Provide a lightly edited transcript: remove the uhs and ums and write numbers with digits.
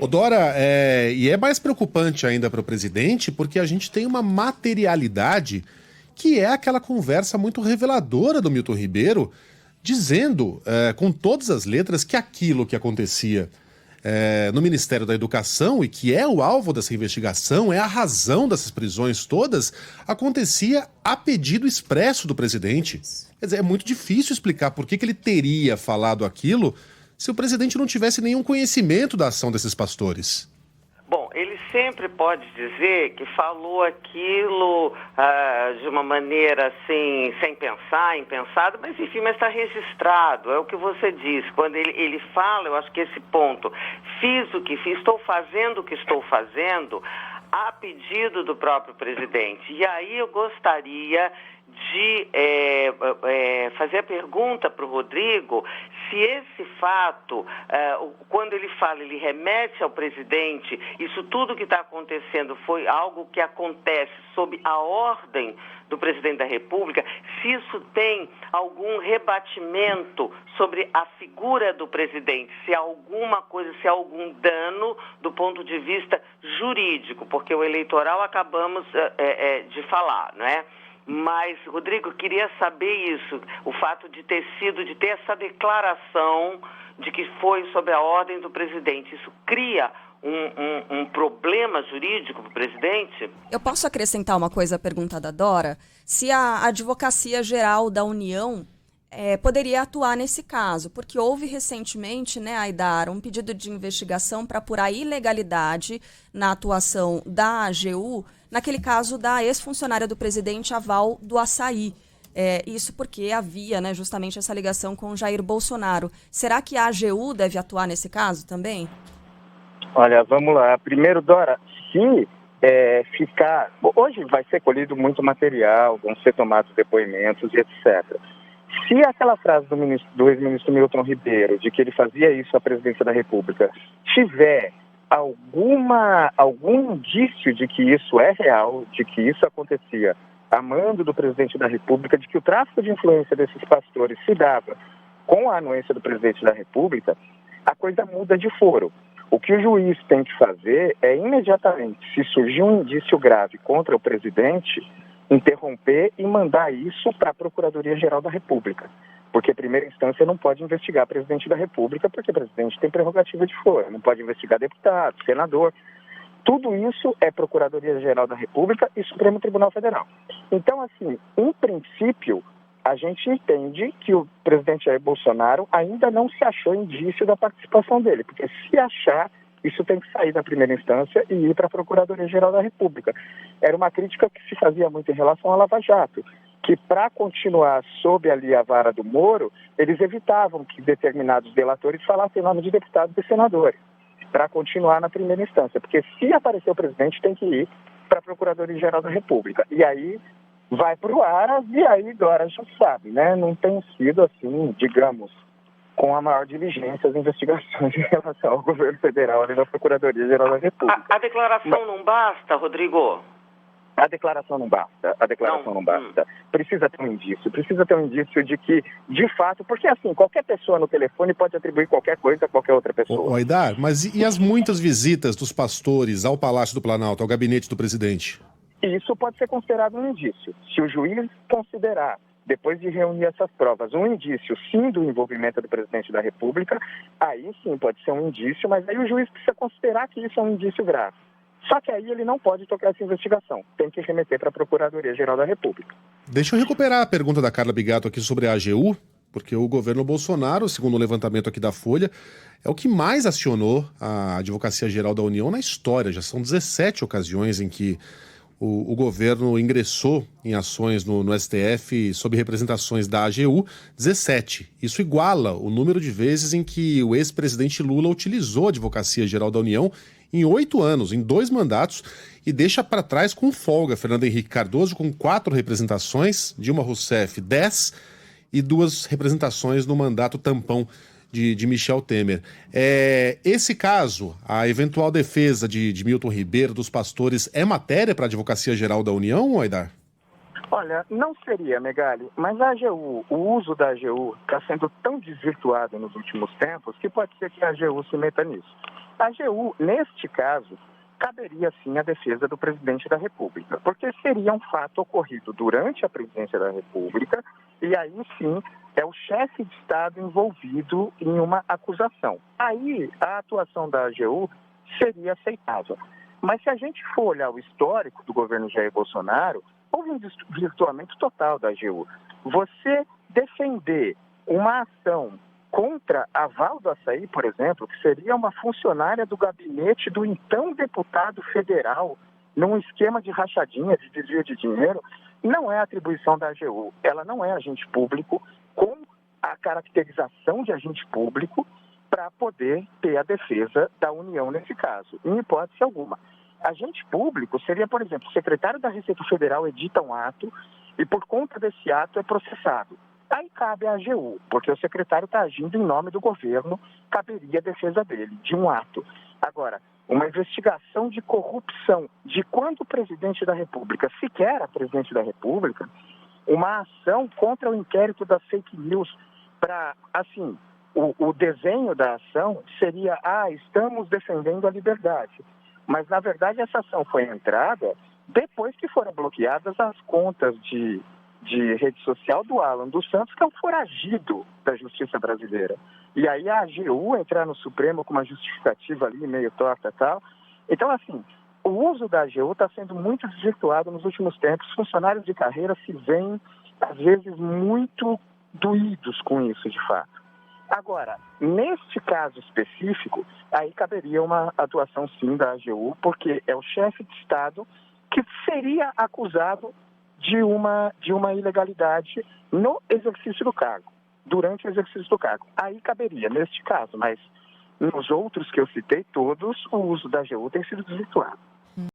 Ô Dora, e é mais preocupante ainda para o presidente, porque a gente tem uma materialidade que é aquela conversa muito reveladora do Milton Ribeiro, dizendo, com todas as letras, que aquilo que acontecia no Ministério da Educação, e que é o alvo dessa investigação, é a razão dessas prisões todas, acontecia a pedido expresso do presidente. Quer dizer, é muito difícil explicar por que ele teria falado aquilo se o presidente não tivesse nenhum conhecimento da ação desses pastores. Bom, ele sempre pode dizer que falou aquilo de uma maneira assim, sem pensar, impensado, mas enfim, mas está registrado, é o que você disse. Quando ele fala, eu acho que esse ponto, fiz o que fiz, estou fazendo o que estou fazendo, a pedido do próprio presidente. E aí eu gostaria de fazer a pergunta para o Rodrigo se esse fato, quando ele fala, ele remete ao presidente, isso tudo que está acontecendo foi algo que acontece sob a ordem do presidente da República, se isso tem algum rebatimento sobre a figura do presidente, se há alguma coisa, se há algum dano do ponto de vista jurídico, porque o eleitoral acabamos de falar, não é? Mas, Rodrigo, queria saber isso, o fato de ter essa declaração de que foi sob a ordem do presidente. Isso cria um problema jurídico para o presidente? Eu posso acrescentar uma coisa à pergunta da Dora? Se a Advocacia Geral da União poderia atuar nesse caso, porque houve recentemente, né, Aidar, um pedido de investigação para apurar ilegalidade na atuação da AGU, naquele caso da ex-funcionária do presidente Aval do Açaí. Isso porque havia, né, justamente essa ligação com Jair Bolsonaro. Será que a AGU deve atuar nesse caso também? Olha, vamos lá. Primeiro, Dora, se ficar... Hoje vai ser colhido muito material, vão ser tomados depoimentos e etc. Se aquela frase do ex-ministro Milton Ribeiro, de que ele fazia isso à presidência da República, tiver algum indício de que isso é real, de que isso acontecia a mando do presidente da República, de que o tráfico de influência desses pastores se dava com a anuência do presidente da República, a coisa muda de foro. O que o juiz tem que fazer é imediatamente, se surgir um indício grave contra o presidente, interromper e mandar isso para a Procuradoria-Geral da República. Porque a primeira instância não pode investigar presidente da República, porque o presidente tem prerrogativa de foro, não pode investigar deputado, senador. Tudo isso é Procuradoria-Geral da República e Supremo Tribunal Federal. Então, assim, em princípio, a gente entende que o presidente Jair Bolsonaro ainda não se achou indício da participação dele, porque se achar, isso tem que sair da primeira instância e ir para a Procuradoria-Geral da República. Era uma crítica que se fazia muito em relação à Lava Jato, que para continuar sob ali a vara do Moro, eles evitavam que determinados delatores falassem em nome de deputados e senadores, para continuar na primeira instância, porque se aparecer o presidente tem que ir para a Procuradoria-Geral da República. E aí vai para o Aras, e aí Dora já sabe, né? Não tem sido assim, digamos, com a maior diligência as investigações em relação ao governo federal ali na Procuradoria-Geral da República. A declaração não basta, Rodrigo? A declaração não basta, não basta. Precisa ter um indício de que, de fato, porque assim, qualquer pessoa no telefone pode atribuir qualquer coisa a qualquer outra pessoa. Aidar, mas e as muitas visitas dos pastores ao Palácio do Planalto, ao gabinete do presidente? Isso pode ser considerado um indício. Se o juiz considerar, depois de reunir essas provas, um indício sim do envolvimento do presidente da República, aí sim pode ser um indício, mas aí o juiz precisa considerar que isso é um indício grave. Só que aí ele não pode tocar essa investigação. Tem que remeter para a Procuradoria-Geral da República. Deixa eu recuperar a pergunta da Carla Bigato aqui sobre a AGU, porque o governo Bolsonaro, segundo o levantamento aqui da Folha, é o que mais acionou a Advocacia Geral da União na história. Já são 17 ocasiões em que o governo ingressou em ações no STF sob representações da AGU, 17. Isso iguala o número de vezes em que o ex-presidente Lula utilizou a Advocacia Geral da União em 8 anos, em 2 mandatos, e deixa para trás com folga Fernando Henrique Cardoso com 4 representações, Dilma Rousseff 10 e 2 representações no mandato tampão de Michel Temer. Esse caso, a eventual defesa de Milton Ribeiro, dos pastores, é matéria para a Advocacia Geral da União, Aidar? Olha, não seria, Megali, mas a AGU, o uso da AGU está sendo tão desvirtuado nos últimos tempos que pode ser que a AGU se meta nisso. A AGU, neste caso, caberia sim a defesa do presidente da República, porque seria um fato ocorrido durante a presidência da República e aí sim é o chefe de Estado envolvido em uma acusação. Aí a atuação da AGU seria aceitável. Mas se a gente for olhar o histórico do governo Jair Bolsonaro, houve um desvirtuamento total da AGU. Você defender uma ação contra a Val do Açaí, por exemplo, que seria uma funcionária do gabinete do então deputado federal, num esquema de rachadinha, de desvio de dinheiro, não é atribuição da AGU. Ela não é agente público com a caracterização de agente público para poder ter a defesa da União nesse caso, em hipótese alguma. Agente público seria, por exemplo, o secretário da Receita Federal edita um ato e por conta desse ato é processado. Aí cabe à AGU, porque o secretário está agindo em nome do governo, caberia a defesa dele, de um ato. Agora, uma investigação de corrupção de quando o presidente da República, sequer era presidente da República, uma ação contra o inquérito das fake news para, assim, o desenho da ação seria, estamos defendendo a liberdade. Mas, na verdade, essa ação foi entrada depois que foram bloqueadas as contas de rede social do Alan dos Santos, que é um foragido da justiça brasileira. E aí a AGU entrar no Supremo com uma justificativa ali, meio torta e tal. Então, assim, o uso da AGU está sendo muito desvirtuado nos últimos tempos. Funcionários de carreira se veem, às vezes, muito doídos com isso, de fato. Agora, neste caso específico, aí caberia uma atuação, sim, da AGU, porque é o chefe de Estado que seria acusado de uma ilegalidade no exercício do cargo, durante o exercício do cargo. Aí caberia, neste caso, mas nos outros que eu citei, todos, o uso da AGU tem sido desvirtuado.